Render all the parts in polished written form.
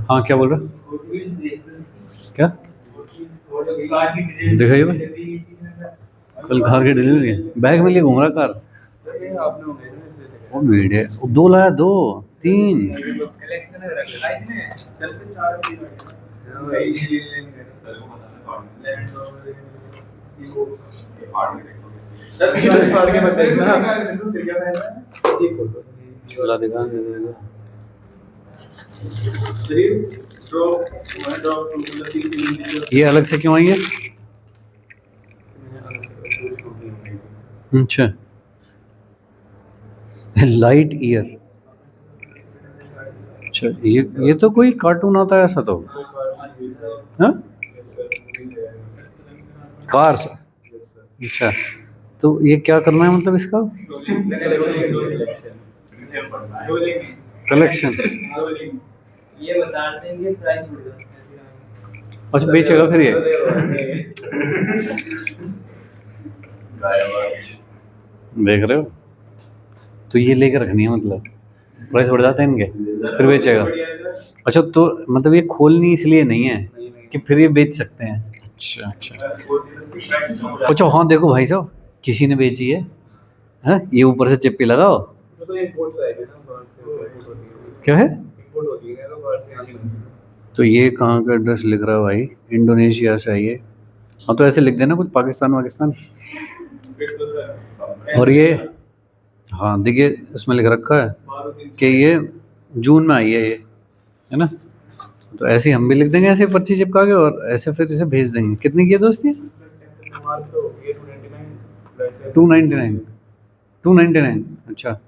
हाँ क्या बोल रहा? क्या दिखाइए भाई। कल कार की डिलीवरी है, बैग में लिए घूम रहा कार। वो भीड़ है, वो दो लाया, दो तीन। चला दिखा दे देगा। ये अलग से क्यों आई है? अच्छा, लाइट ईयर। अच्छा, ये तो कोई कार्टून आता है ऐसा तो। हाँ, कार से। अच्छा, तो ये क्या करना है मतलब इसका? कलेक्शन। ये बता देंगे प्राइस। अच्छा, बेचेगा फिर ये? देख रहे हो, तो ये लेकर रखनी है मतलब, प्राइस बढ़ जाते हैं इनके, फिर बेचेगा। अच्छा, तो मतलब ये खोलनी इसलिए नहीं है कि फिर ये बेच सकते हैं। अच्छा अच्छा। अच्छा हाँ, देखो भाई साहब, किसी ने बेची है। हाँ, ये ऊपर से चिप्पी लगाओ। क्या है? तो ये कहाँ का एड्रेस लिख रहा है भाई? इंडोनेशिया से है ये। हाँ, तो ऐसे लिख देना कुछ पाकिस्तान वाकिस्तान। और ये, हाँ देखिए इसमें लिख रखा है कि ये जून में आई है ना? तो ऐसे ही हम भी लिख देंगे, ऐसे पर्ची चिपका के, और ऐसे फिर इसे भेज देंगे। कितने की है दोस्त ये? 299। 299। अच्छा,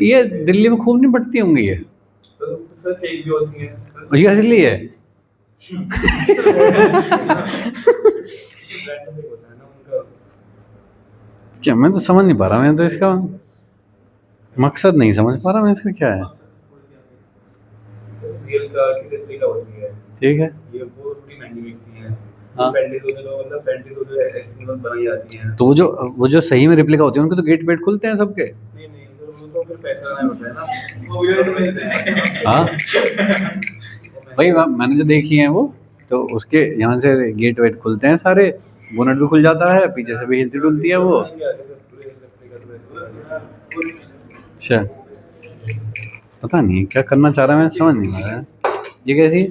ये दिल्ली में खूब नहीं बटती होंगी ये? और ये असली है? क्या, मैं तो समझ नहीं पा रहा, मैं तो इसका मकसद नहीं समझ पा रहा मैं, इसका क्या है? ठीक है। हाँ, तो वो जो सही में रिप्लिका होती है उनके तो गेट वेट खुलते हैं सबके। हाँ भाई, मैंने जो देखी है वो, तो उसके यहाँ से गेट वेट खुलते हैं सारे, बोनट भी खुल जाता है, पीछे से भी हिलती डुलती है वो। अच्छा, पता नहीं क्या करना चाह रहा है, मैं समझ नहीं आ रहा है। ये कैसी है?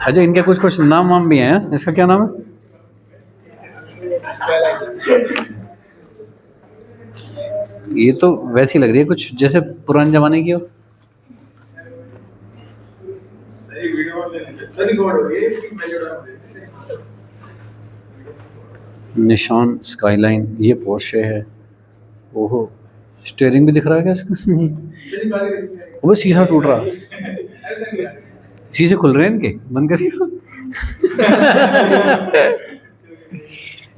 अच्छा, इनके कुछ कुछ नाम वाम भी हैं, इसका क्या नाम है? ये तो वैसी लग रही है कुछ जैसे पुराने जमाने की हो। निशान स्काईलाइन, ये पोर्शे है। ओहो, स्टीयरिंग भी दिख रहा है क्या इसका? वो शीशा टूट रहा, शीशे खुल रहे हैं इनके, बंद करिए।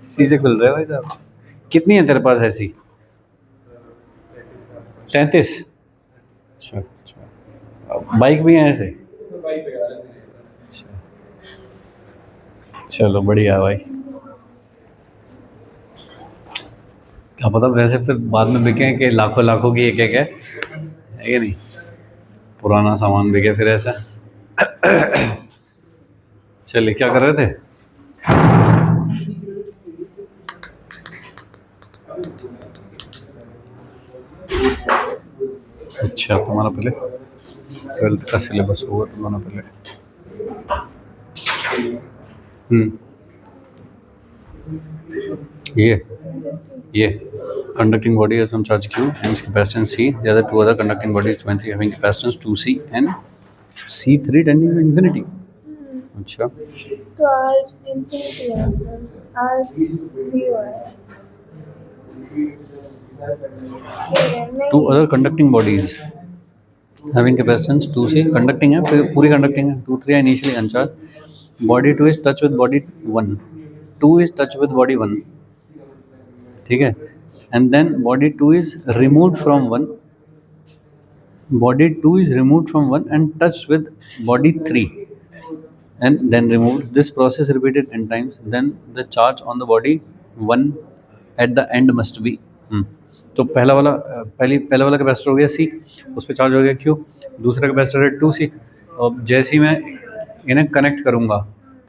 शीशे खुल रहे हैं भाई साहब। कितनी है तेरे पास ऐसी? 33। अच्छा अच्छा, बाइक भी है ऐसे? अच्छा, चलो बढ़िया है भाई। क्या पता वैसे फिर बाद में बिके कि लाखों लाखों की एक एक है कि नहीं? पुराना सामान बिके फिर ऐसा। चलिए, क्या कर रहे थे? अच्छा, तुम्हारा पहले 12th का सिलेबस हुआ तुम्हारा पहले। हम्म, ये conducting body has some charge q and its capacitance c. The other two other conducting bodies 23 having capacitance 2c and c3 tending to infinity. अच्छा, तो R infinity है, R 0 है। two other conducting bodies having capacitance 2c, conducting है, फिर पूरी conducting है, 2 3 है initially uncharged. Body 2 is touch with body 1, 2 is touch with body 1, ठीक है, and then body 2 is removed from 1, body 2 is removed from 1 and touched with body 3 and then removed. This process repeated n times, then the charge on the body 1 at the end must be. तो पहला वाला capacitor हो गया C, उस पर charge हो गया Q। दूसरा कैपेसिटर है 2C। अब जैसे ही मैं इन्हें कनेक्ट करूँगा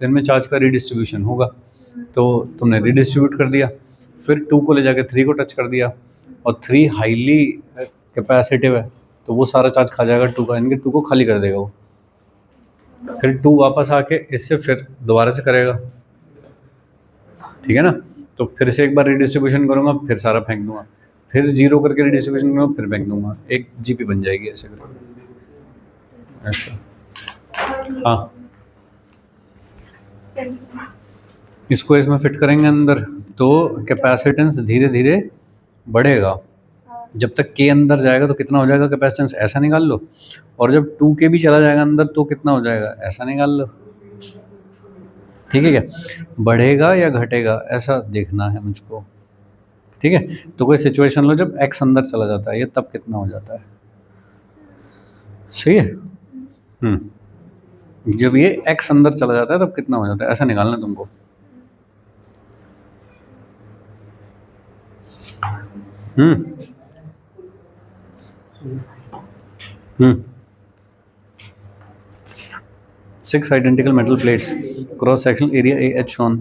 तो इनमें चार्ज का रिडिस्ट्रीब्यूशन होगा, तो तुमने रिडिस्ट्रीब्यूट कर दिया, फिर 2 को ले जाकर 3 को टच कर दिया, और 3 हाईली कैपेसिटिव है तो वो सारा चार्ज खा जाएगा 2 का, इनके 2 को खाली कर देगा वो। फिर 2 वापस आके इससे फिर दोबारा से करेगा, ठीक है ना। तो फिर से एक बार रिडिस्ट्रीब्यूशन करूँगा, फिर सारा फेंक दूंगा, फिर 0 करके रिडिस्ट्रीब्यूशन करूँगा, फिर फेंक दूंगा, एक जीपी बन जाएगी ऐसे करके, ऐसा। हाँ, इसको इसमें फिट करेंगे अंदर तो कैपेसिटेंस धीरे धीरे बढ़ेगा। जब तक के अंदर जाएगा तो कितना हो जाएगा कैपेसिटेंस, ऐसा निकाल लो, और जब 2 के भी चला जाएगा अंदर तो कितना हो जाएगा, ऐसा निकाल लो। ठीक है क्या, बढ़ेगा या घटेगा ऐसा देखना है मुझको, ठीक है। तो कोई सिचुएशन लो जब x अंदर चला जाता है, ये तब कितना हो जाता है, सही है। जब ये x अंदर चला जाता है तब कितना हो जाता है, ऐसा निकालना है तुमको। Six identical metal plates, cross sectional area AH shown.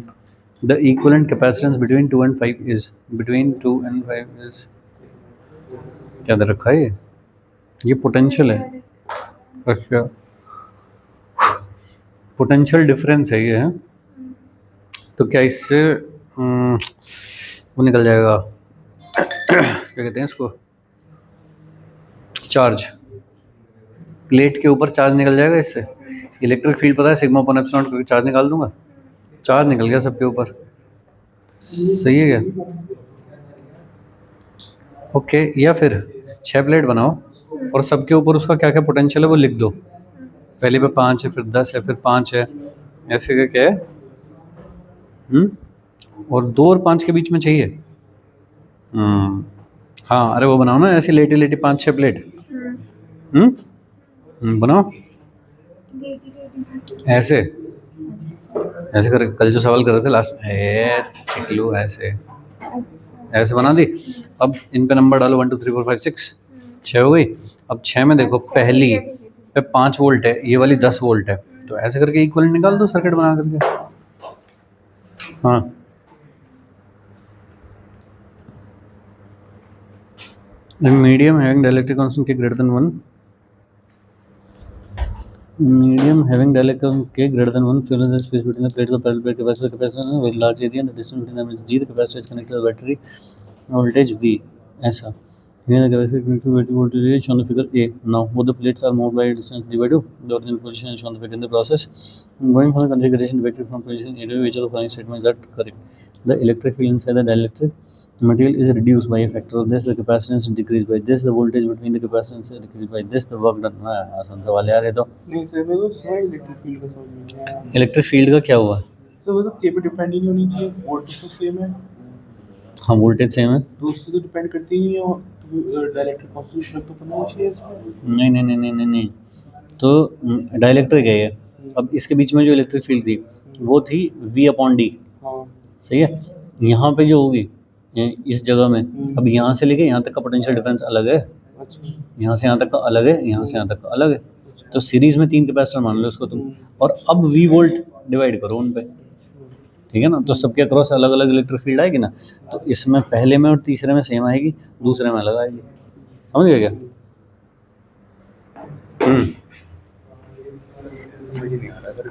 The equivalent capacitance between 2 and 5 is, between 2 and 5 is, क्या दे रखा है ये पोटेंशियल है, अच्छा पोटेंशियल डिफरेंस है ये है। तो क्या इससे वो निकल जाएगा क्या कहते हैं इसको, चार्ज, प्लेट के ऊपर चार्ज निकल जाएगा इससे। इलेक्ट्रिक फील्ड पता है सिग्मा अपॉन एप्सिलॉन करके चार्ज निकाल दूंगा, चार्ज निकल गया सबके ऊपर, सही है क्या। ओके, या फिर 6 प्लेट बनाओ और सबके ऊपर उसका क्या क्या पोटेंशियल है वो लिख दो, पहले पे 5 है, फिर 10 है, फिर 5 है, ऐसे करके है। और 2 और 5 के बीच में चाहिए। हाँ, अरे वो बनाओ ना ऐसे लेटी लेटी 5-6 प्लेट। बनाओ ऐसे ऐसे कर, कल जो सवाल कर रहे थे लास्ट में, चिकलू ऐसे ऐसे बना दी। अब इन पे नंबर डालो 1 2 3 4 5 6, 6 हो गई। अब 6 में देखो पहली पे 5 वोल्ट है, ये वाली 10 वोल्ट है, तो ऐसे करके इक्वलेंट निकाल दो सर्किट बना करके। हाँ, मीडियम हैविंग डाइलेक्ट्रिक कांस्टेंट के greater than 1, medium having dielectric K greater than 1 fills the space between the plates of parallel plate capacitor with large area and the distance between them is G. The capacitor is connected to the battery voltage V, ऐसा। Here the capacitor connected to battery voltage is shown in the figure A. Now both the plates are moved by a distance d by 2. The original position is shown in the figure. In the process going from the configuration battery from position A to which of the following statement is that correct. The electric field inside the dielectric material is reduced by a factor of this, the capacitance decreased by this, the voltage between the capacitance is decreased by this, the work done। आसान सवाल यार ये तो। नहीं sir, मेरे को sir electric field का समझ नहीं आया। इलेक्ट्रिक फील्ड का क्या हुआ, सर वो तो के पे डिपेंड ही नहीं होनी चाहिए, वोल्टेज तो सेम है। हाँ वोल्टेज सेम है, तो उससे तो डिपेंड करती ही है, तो डायरेक्ट कांस्टेंट तो करना चाहिए इसमें। नहीं नहीं नहीं नहीं नहीं नहीं, तो डाइलेक्ट्रिक है ये। अब इसके बीच में जो इलेक्ट्रिक फील्ड थी वो थी V अपॉन डी, हाँ सही है। यहाँ पे जो होगी इस जगह में, अब यहाँ से लेके यहाँ तक का पोटेंशियल डिफरेंस अलग है, अच्छा, यहाँ से यहाँ तक का अलग है, यहाँ से यहाँ तक का अलग है। तो सीरीज में 3 कैपेसिटर मान लो उसको तुम, और अब V वोल्ट डिवाइड करो उन पे, ठीक है ना। तो सबके अक्रॉस अलग अलग इलेक्ट्रिक फील्ड आएगी ना, तो इसमें पहले में और तीसरे में सेम आएगी, दूसरे में अलग आएगी, समझ गए क्या।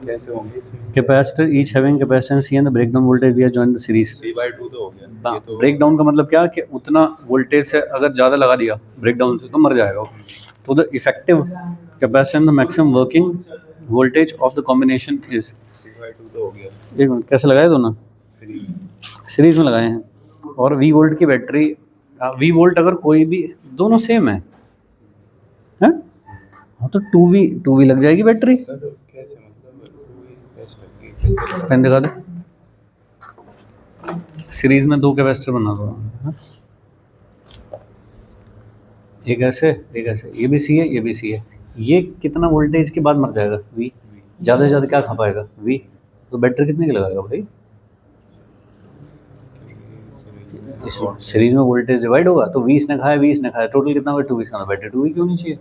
कैसे होंगे? Capacitor each having capacitance C and the breakdown voltage we have joined the series। 3/2 तो हो गया ये तो। ब्रेक डाउन का मतलब क्या कि उतना वोल्टेज से अगर ज़्यादा लगा दिया ब्रेक डाउन से तो मर जाएगा वो। तो the effective capacitance the maximum working voltage of the combination is 3/2 तो हो गया। एक मिनट, कैसे लगाए दोनों, सीरीज में लगाए हैं। और V वोल्ट की बैटरी, V वोल्ट अगर कोई भी, दोनों सेम है, हैं? हाँ तो 2V लग जाएगी बैटरी। कैसे मतलब पेन दिखा दे, सीरीज में 2 कैपेसिटर बना दो, हाँ? एक ऐसे एक ऐसे, ये भी C है ये भी C है। ये कितना वोल्टेज के बाद मर जाएगा V, ज़्यादा से ज़्यादा क्या खा पाएगा V, तो बैटरी कितने की लगाएगा भाई, इस सीरीज में वोल्टेज डिवाइड होगा, तो 20 ने खाया 20 ने खाया, टोटल कितना होगा 2 20 का, बेटर 2 ही क्यों नहीं चाहिए,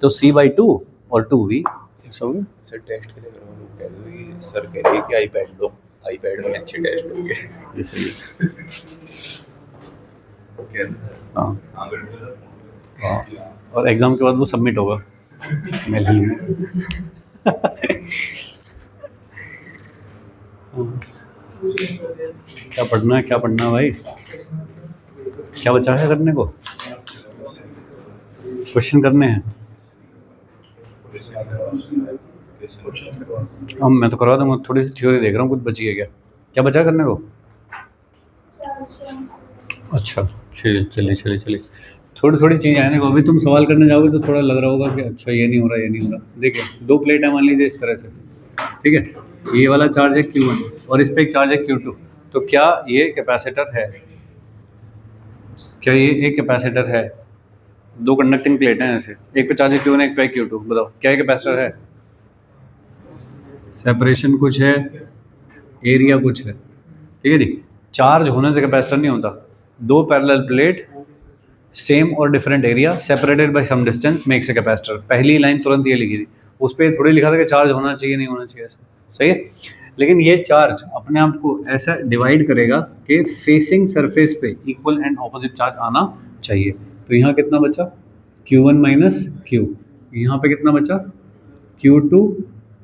तो C/2 और 2V ऐसा हो गया। सर टेस्ट के लिए अगर हम लोग कह दो कि सर कह रही है कि आईपैड लो, आईपैड में अच्छे टेस्ट होंगे। ये सही है। हाँ हाँ, और एग्ज़ाम के बाद वो सबमिट होगा मेल में। क्या पढ़ना है भाई, क्या बचा है करने को, क्वेश्चन करने हैं। हम मैं तो करवा दूंगा, थोड़ी सी थ्योरी देख रहा हूँ, कुछ बची है क्या, क्या बचा है करने को। अच्छा चलिए थोड़ी चीज़ आने को, अभी तुम सवाल करने जाओगे तो थोड़ा लग रहा होगा कि अच्छा ये नहीं हो रहा। देखिए 2 प्लेट है मान लीजिए इस तरह से, ठीक है, ये वाला चार्ज है Q1 और इस पे एक चार्ज है Q2, तो क्या ये कैपेसिटर है, क्या ये एक कैपेसिटर है, 2 कंडक्टिंग प्लेट हैं ऐसे, एक पे चार्ज है Q1 एक पे Q2, बताओ क्या ये कैपेसिटर है। सेपरेशन कुछ है, एरिया कुछ है, ठीक है जी। चार्ज होने से कैपेसिटर नहीं होता, 2 पैरेलल प्लेट सेम और different area separated by some distance makes a capacitor. पहली लाइन तुरंत ये लिखी थी, उस पर थोड़ी लिखा था कि चार्ज होना चाहिए नहीं होना चाहिए, ऐसा सही है। लेकिन ये चार्ज अपने आप को ऐसा डिवाइड करेगा कि फेसिंग सरफेस पे इक्वल एंड ऑपोजिट चार्ज आना चाहिए। तो यहाँ कितना बचा Q1 माइनस Q, यहाँ पे कितना बचा Q2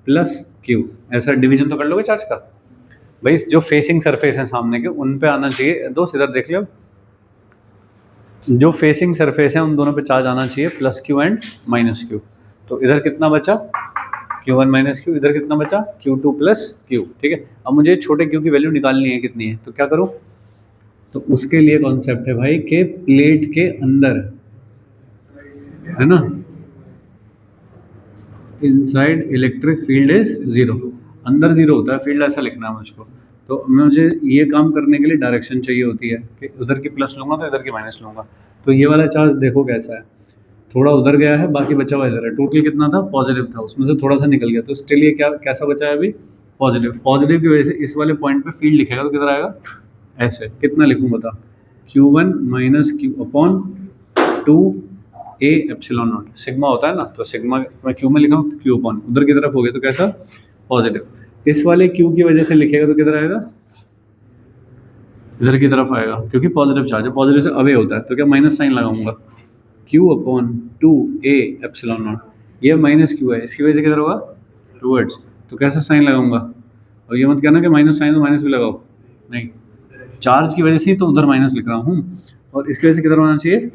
प्लस Q, ऐसा डिवीजन तो कर लोगे चार्ज का भाई। जो फेसिंग सरफेस है सामने के उन पे आना चाहिए, दोस्त इधर देख लो, जो फेसिंग सरफेस है उन दोनों पे चार्ज आना चाहिए plus Q and minus Q। तो इधर कितना बचा Q1 माइनस Q, इधर कितना बचा Q2 प्लस Q, ठीक है। अब मुझे छोटे Q की वैल्यू निकालनी है, कितनी है, तो क्या करूँ, तो उसके लिए कॉन्सेप्ट है भाई कि प्लेट के अंदर है ना, इनसाइड इलेक्ट्रिक फील्ड इज 0, अंदर 0 होता है फील्ड, ऐसा लिखना है मुझको। तो मुझे ये काम करने के लिए डायरेक्शन चाहिए होती है कि उधर की प्लस लूँगा तो इधर की माइनस लूँगा। तो ये वाला चार्ज देखो कैसा है, थोड़ा उधर गया है, बाकी बचा हुआ इधर है। टोटल कितना था, पॉजिटिव था, उसमें से थोड़ा सा निकल गया, तो स्टिल ये क्या कैसा बचा है अभी, पॉजिटिव की वजह से इस वाले पॉइंट पे फील्ड लिखेगा तो किधर आएगा, ऐसे। कितना लिखूँ बता, Q1 minus Q upon 2A epsilon not, sigma होता है ना, तो सिग्मा मैं Q में लिखा हूँ, Q अपॉन उधर की तरफ हो गया तो कैसा पॉजिटिव। इस वाले Q की वजह से लिखेगा तो किधर आएगा, इधर की तरफ आएगा, क्योंकि पॉजिटिव चार्ज है, पॉजिटिव से अवे होता है, तो क्या माइनस साइन लगाऊंगा, Q upon 2A epsilon not, ये माइनस Q है, इसकी वजह से किधर होगा टूवर्ड्स, तो कैसा साइन लगाऊंगा। और ये मत कहना कि माइनस साइन तो माइनस भी लगाओ, नहीं, चार्ज की वजह से ही तो उधर माइनस लिख रहा हूँ, और इसकी वजह से किधर होना चाहिए,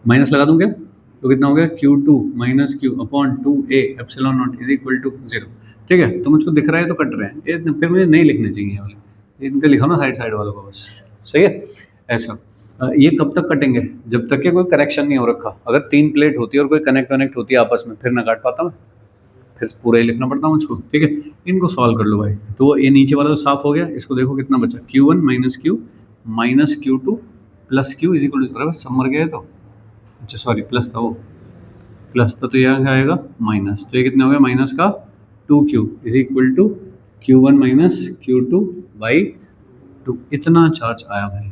माइनस लगा दूँ क्या, तो कितना हो गया Q2 minus Q upon 2A epsilon not is equal to 0, ठीक है। तो मुझको दिख रहा है तो कट रहे हैं ये, फिर मुझे नहीं लिखने चाहिए ये वाले, इनका लिखा ना साइड वालों को बस, सही है ऐसा। ये कब तक कटेंगे, जब तक कि कोई कनेक्शन नहीं हो रखा। अगर 3 प्लेट होती है और कोई कनेक्ट होती है आपस में, फिर ना काट पाता मैं, फिर पूरा ही लिखना पड़ता मुझको, ठीक है। इनको सॉल्व कर लो भाई। तो ये नीचे वाला तो साफ हो गया, इसको देखो कितना बचा, Q1 minus Q2 plus Q is equal to, सब मर गया है तो, अच्छा सॉरी प्लस था वो, प्लस था तो यहाँ क्या आएगा माइनस, तो ये कितना हो गया माइनस का 2Q is equal to Q1 minus Q2 by 2, इतना चार्ज आया भाई,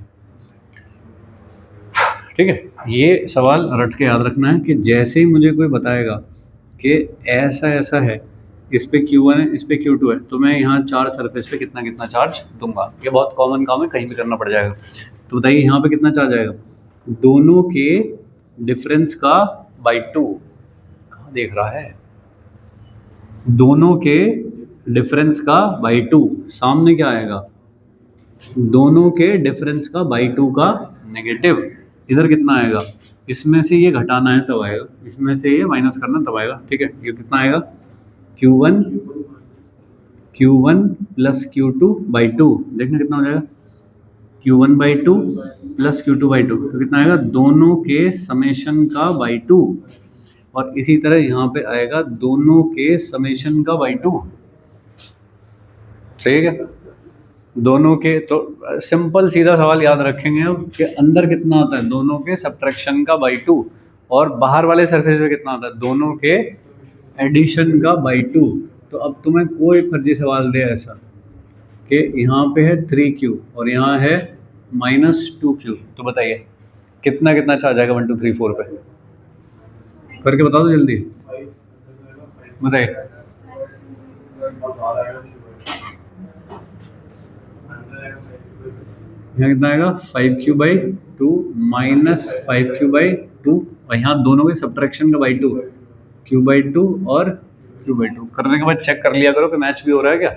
ठीक है। ये सवाल रट के याद रखना है कि जैसे ही मुझे कोई बताएगा कि ऐसा ऐसा है, इस पे Q1 है इस पे Q2 है, तो मैं यहाँ चार्ज सरफेस पे कितना कितना चार्ज दूंगा। ये बहुत कॉमन काम है, कहीं भी करना पड़ जाएगा। तो बताइए यहाँ पे कितना चार्ज आएगा, दोनों के डिफरेंस का बाई 2, कहाँ देख रहा है, दोनों के डिफरेंस का बाई 2, सामने क्या आएगा, दोनों के डिफरेंस का बाई 2 का नेगेटिव, इधर कितना आएगा, इसमें से ये घटाना है तब आएगा, इसमें से ये माइनस करना तब आएगा, ठीक है। ये कितना आएगा Q1 प्लस Q2 बाई 2, देखना कितना हो जाएगा, Q1 by 2 plus Q2 by 2, तो कितना आएगा, दोनों के समेशन का बाई 2, और इसी तरह यहाँ पे आएगा दोनों के समेशन का बाई 2, सही है क्या, दोनों के। तो सिंपल सीधा सवाल याद रखेंगे अब कि अंदर कितना आता है, दोनों के सब्ट्रैक्शन का बाई 2, और बाहर वाले सरफेस पे कितना आता है, दोनों के एडिशन का बाई 2। तो अब तुम्हें कोई फर्जी सवाल दे ऐसा कि यहाँ पे है 3Q और यहाँ है -2q। तो बताइए कितना कितना चार्ज आएगा 1 2 3 4 पे, करके बता दो जल्दी, बताइए। यहाँ कितना आएगा 5q/2 -5q/2, और यहाँ दोनों के सब्ट्रैक्शन का बाई 2, q/2 और q/2 करने के बाद चेक कर लिया करो कि मैच भी हो रहा है क्या।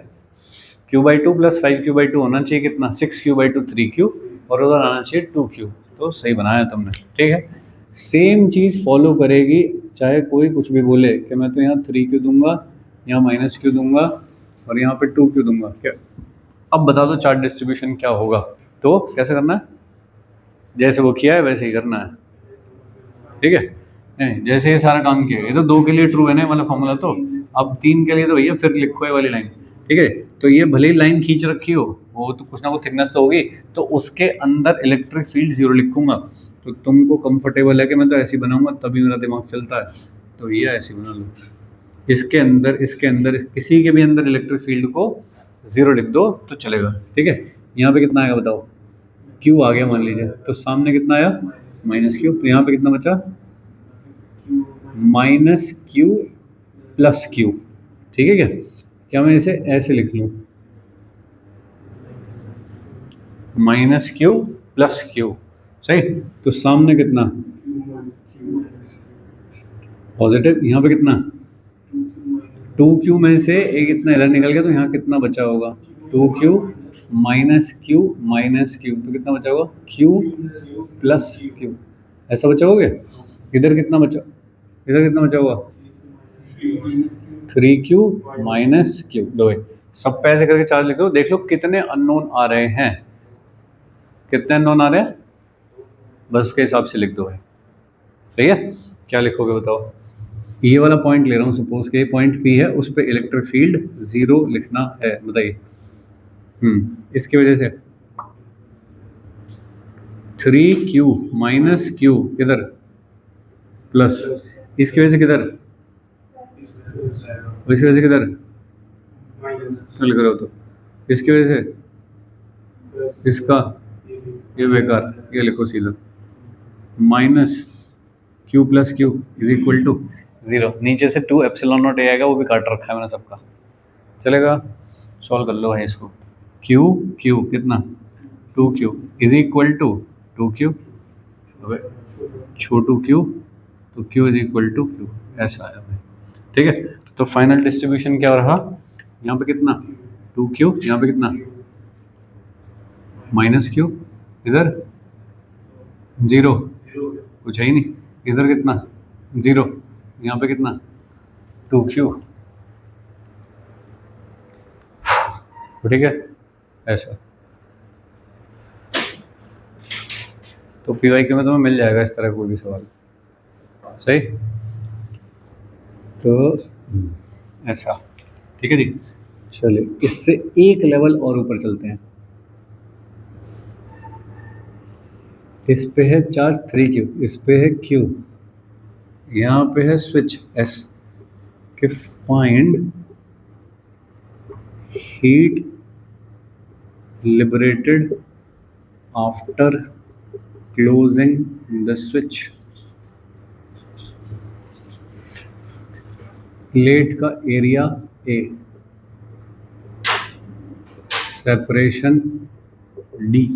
q/2 + 5q/2 होना चाहिए कितना 6q/2 3q, और उधर आना चाहिए 2q। तो सही बनाया तुमने, ठीक है। सेम चीज़ फॉलो करेगी चाहे कोई कुछ भी बोले कि मैं तो यहाँ 3q दूंगा, यहाँ -q दूंगा और यहाँ पे 2q दूंगा, क्या अब बता दो चार्ट डिस्ट्रीब्यूशन क्या होगा। तो कैसे करना है, जैसे वो किया है वैसे ही करना है, ठीक है। नहीं जैसे ये सारा काम किया, ये तो 2 के लिए ट्रू है ना वाला फॉर्मूला, तो अब 3 के लिए तो भैया फिर लिखो ये वाली लाइन, ठीक है। तो ये भले ही लाइन खींच रखी हो, वो तो कुछ ना कुछ थिकनेस तो होगी, तो उसके अंदर इलेक्ट्रिक फील्ड 0 लिखूंगा। तो तुमको कंफर्टेबल है कि मैं तो ऐसे बनाऊंगा तभी मेरा दिमाग चलता है, तो ये ऐसे बना लो। इसके अंदर किसी के भी अंदर इलेक्ट्रिक फील्ड को 0 लिख दो तो चलेगा, ठीक है। यहाँ पे कितना आएगा बताओ, Q आ गया मान लीजिए, तो सामने कितना आया -q, तो यहाँ पे कितना बचा -q + q, ठीक है। क्या मैं इसे ऐसे लिख लूँ -q + q, सही। तो सामने कितना पॉजिटिव, यहाँ पे कितना 2q में से एक इतना इधर निकल गया, तो यहाँ कितना बचा होगा 2q -q तो कितना बचा होगा q + q, ऐसा बचा होगा। इधर कितना बचा होगा 3q - q। लो भाई सब पे ऐसे करके चार्ज लिख लो, देख लो कितने अननोन आ रहे हैं, कितने अननोन आ रहे हैं, बस उसके हिसाब से लिख दो भाई, सही है। क्या लिखोगे बताओ, ये वाला पॉइंट ले रहा हूँ, सपोज के पॉइंट P है, उस पर इलेक्ट्रिक फील्ड 0 लिखना है, बताइए। इसकी वजह से 3q - q किधर प्लस, इसकी वजह से किधर, इसकी वजह से किधर लिख रहे हो, तो इसकी वजह से इसका ये बेकार, ये लिखो सीधा -q + q = 0। नीचे से 2 ε0 a आएगा, वो भी काट रखा है मैंने सबका, चलेगा। सॉल्व कर लो भाई इसको, q कितना 2q = 2q, छोटू q, तो q = q, ऐसा आया भाई, ठीक है। तो फाइनल डिस्ट्रीब्यूशन क्या रहा, यहाँ पे कितना 2q, यहाँ पे कितना -q, इधर 0 कुछ है ही नहीं, इधर कितना 0, यहाँ पे कितना 2q, ठीक है ऐसा। तो PYQ में तुम्हें मिल जाएगा इस तरह कोई भी सवाल, सही। तो ऐसा, ठीक है जी। चलिए इससे एक लेवल और ऊपर चलते हैं, इस पे है चार्ज 3q, इस पे है q, यहाँ पे है स्विच S के find heat liberated after closing the switch. Plate का एरिया A, सेपरेशन D।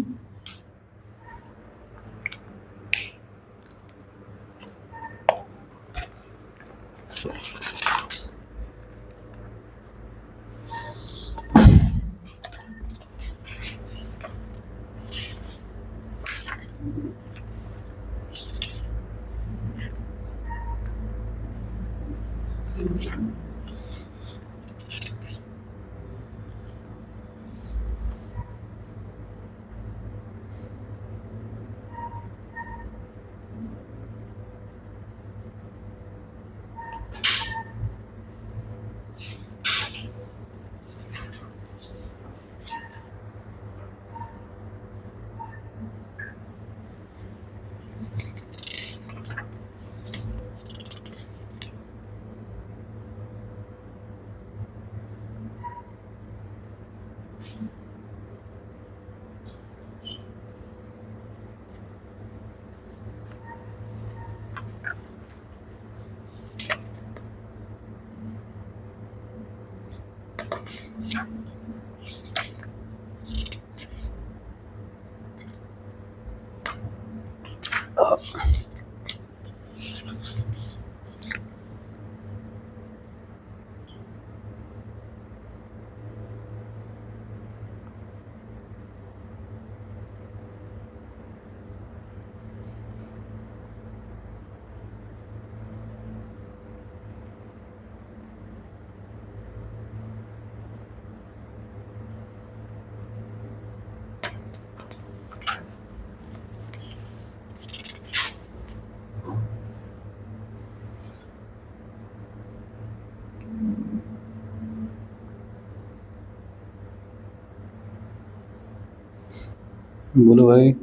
बोलो भाई।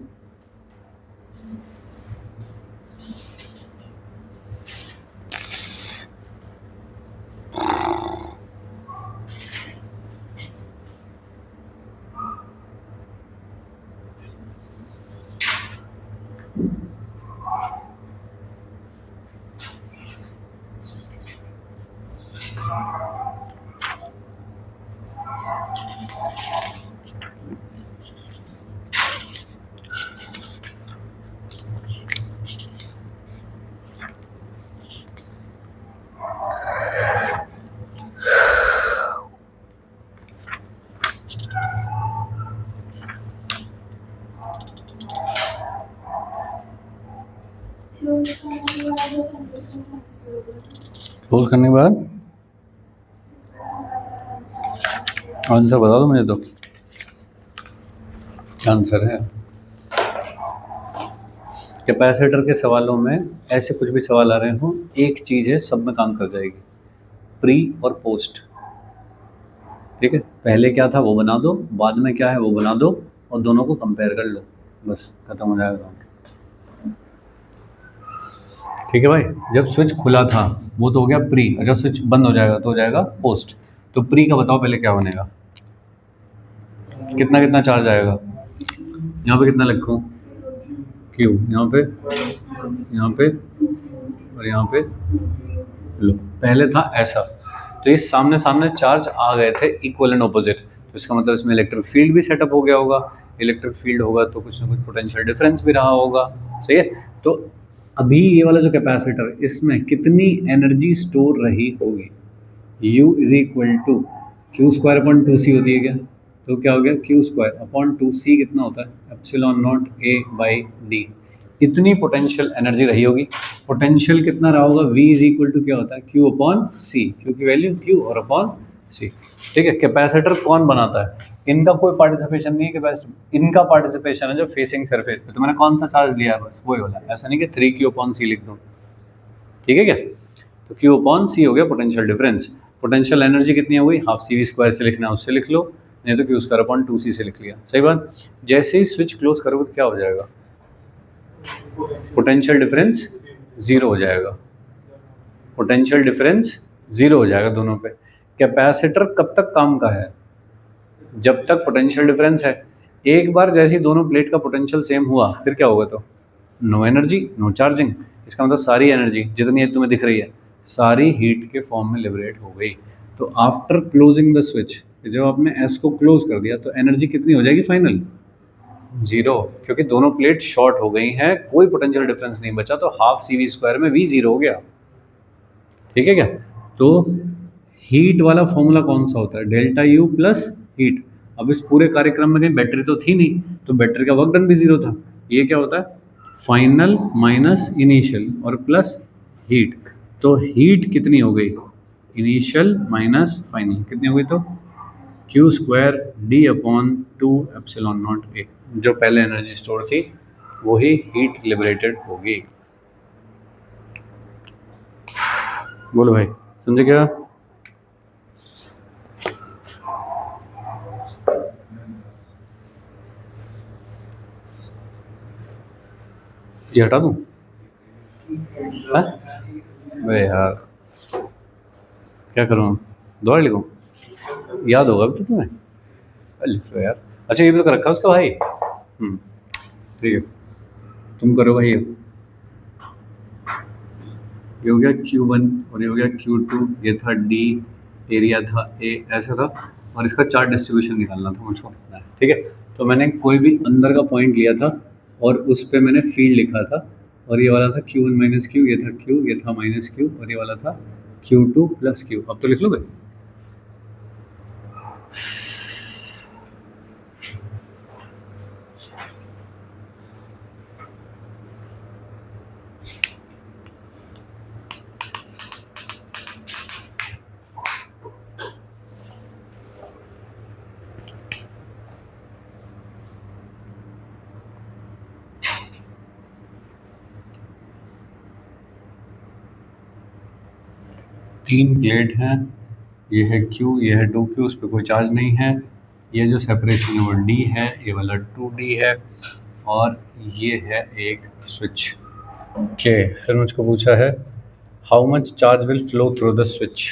क्लोज करने के बाद आंसर बता दो मुझे। तो आंसर है कैपेसिटर के सवालों में ऐसे कुछ भी सवाल आ रहे हो, एक चीज़ है सब में काम कर जाएगी, प्री और पोस्ट। ठीक है, पहले क्या था वो बना दो, बाद में क्या है वो बना दो, और दोनों को कंपेयर कर लो, बस खत्म हो जाएगा। ठीक है भाई, जब स्विच खुला था वो तो हो गया प्री, और जब स्विच बंद हो जाएगा तो हो जाएगा पोस्ट। तो प्री का बताओ पहले क्या बनेगा, कितना कितना चार्ज आएगा। यहाँ पे कितना लिखूँ, क्यू, यहाँ पे और यहाँ पे। लो, पहले था ऐसा, तो ये सामने सामने चार्ज आ गए थे इक्वल एंड ऑपोजिट, तो इसका मतलब इसमें इलेक्ट्रिक फील्ड भी सेटअप हो गया होगा। इलेक्ट्रिक फील्ड होगा तो कुछ ना कुछ पोटेंशियल डिफरेंस भी रहा होगा। सही है, तो अभी ये वाला जो कैपेसिटर, इसमें कितनी एनर्जी स्टोर रही होगी। U is equal to Q square upon 2c होती है क्या, तो क्या हो गया क्यू स्क्वायर अपॉन 2c कितना होता है epsilon not A by D. इतनी पोटेंशियल एनर्जी रही होगी। पोटेंशियल कितना रहा होगा, V इज इक्वल टू क्या होता है Q अपॉन C, Q की वैल्यू Q और अपॉन C। ठीक है, कैपेसिटर कौन बनाता है, इनका कोई पार्टिसिपेशन नहीं है, कैपेसिटर इनका पार्टिसिपेशन है जो फेसिंग सरफेस पे। तो मैंने कौन सा चार्ज लिया है, बस वही वाला, ऐसा नहीं कि 3Q अपॉन C लिख दूँ। ठीक है क्या, तो Q अपॉन C हो गया पोटेंशियल डिफरेंस। पोटेंशियल एनर्जी कितनी हो गई, हाफ CV स्क्वायर से लिखना है उससे लिख लो, नहीं तो Q स्क्वायर अपॉन 2C से लिख लिया। सही बात। जैसे ही स्विच क्लोज करोगे तो क्या हो जाएगा, पोटेंशियल डिफरेंस ज़ीरो हो जाएगा, पोटेंशियल डिफरेंस ज़ीरो हो जाएगा दोनों पे। कैपेसिटर कब तक काम का है, जब तक पोटेंशियल डिफरेंस है। एक बार जैसे ही दोनों प्लेट का पोटेंशियल सेम हुआ फिर क्या होगा, तो नो एनर्जी नो चार्जिंग। इसका मतलब सारी एनर्जी जितनी तुम्हें दिख रही है सारी हीट के फॉर्म में लिबरेट हो गई। तो आफ्टर क्लोजिंग द स्विच, जब आपने एस को क्लोज कर दिया तो एनर्जी कितनी हो जाएगी फाइनल, जीरो, क्योंकि दोनों प्लेट शॉर्ट हो गई हैं, कोई पोटेंशियल डिफरेंस नहीं बचा, तो हाफ CV स्क्वायर में V जीरो हो गया। ठीक है क्या, तो हीट वाला फॉर्मूला कौन सा होता है, डेल्टा U प्लस हीट। अब इस पूरे कार्यक्रम में कहीं बैटरी तो थी नहीं, तो बैटरी का वर्क डन भी जीरो था। ये क्या होता है, फाइनल माइनस इनिशियल और प्लस हीट। तो हीट कितनी हो गई, इनिशियल माइनस फाइनल कितनी हो गई, तो Q square D upon 2 epsilon not A। जो पहले एनर्जी स्टोर थी वही हीट लिबरेटेड होगी। बोलो भाई, समझे क्या। ये हटा दूँ, अरे यार क्या करूँ, दोबारा लिखूँ, याद होगा अभी तो तुम्हें, लिख लो यार। अच्छा ये भी तो कर रखा है उसका भाई। ठीक है, तुम करो भाई। ये हो गया Q1 और ये हो गया Q2, ये था D, एरिया था A, ऐसा था, और इसका चार्ज डिस्ट्रीब्यूशन निकालना था मुझको। ठीक है, तो मैंने कोई भी अंदर का पॉइंट लिया था और उस पर मैंने फील्ड लिखा था और ये वाला था Q1 माइनस Q, ये था Q, ये था माइनस Q, और ये वाला था Q2 प्लस Q। अब तो लिख लोगे? तीन प्लेट हैं, ये है Q, ये है 2Q, उस पर कोई चार्ज नहीं है। ये जो सेपरेशन है वो D है, ये वाला 2D है, और ये है एक स्विच। ओके, फिर मुझको पूछा है how much charge will flow through the switch.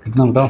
कितना बताओ?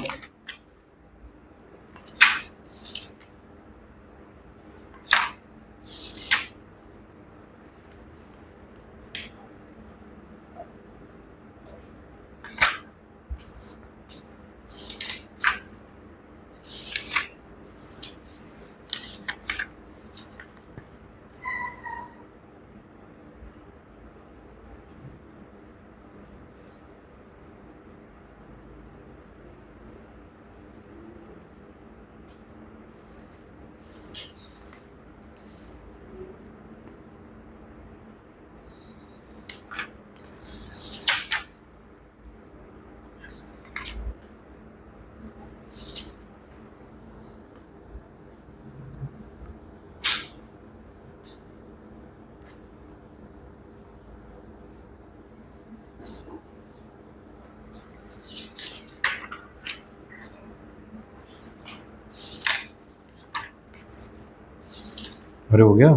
अरे हो गया?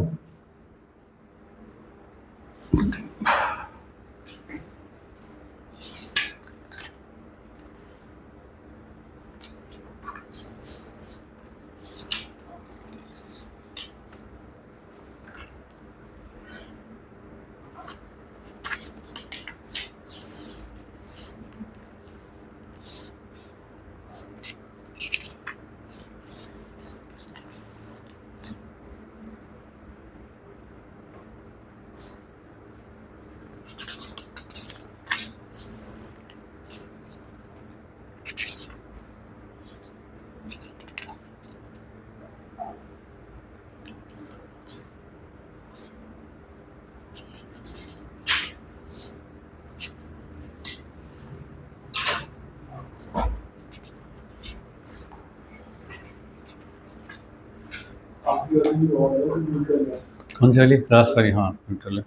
कौन सी वाली? लास्ट वाली, हाँ न्यूट्रल है।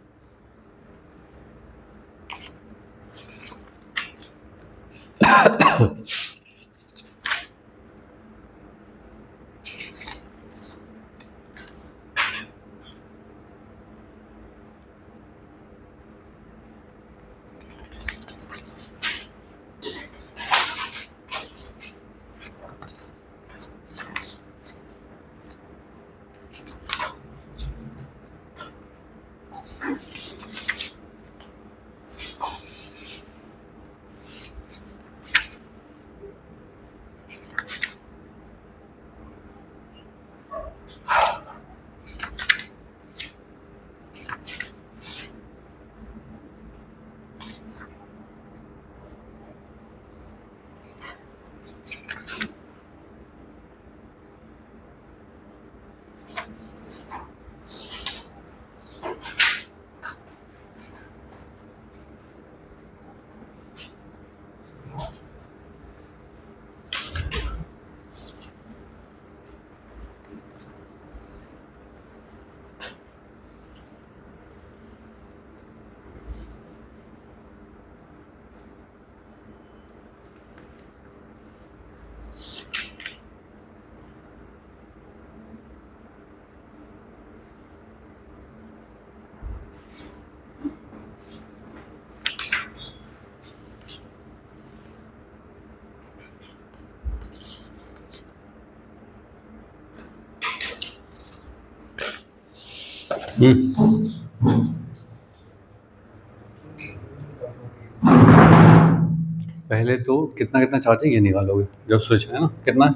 पहले तो कितना कितना चार्ज है ये निकालोगे जब स्विच है ना, कितना है?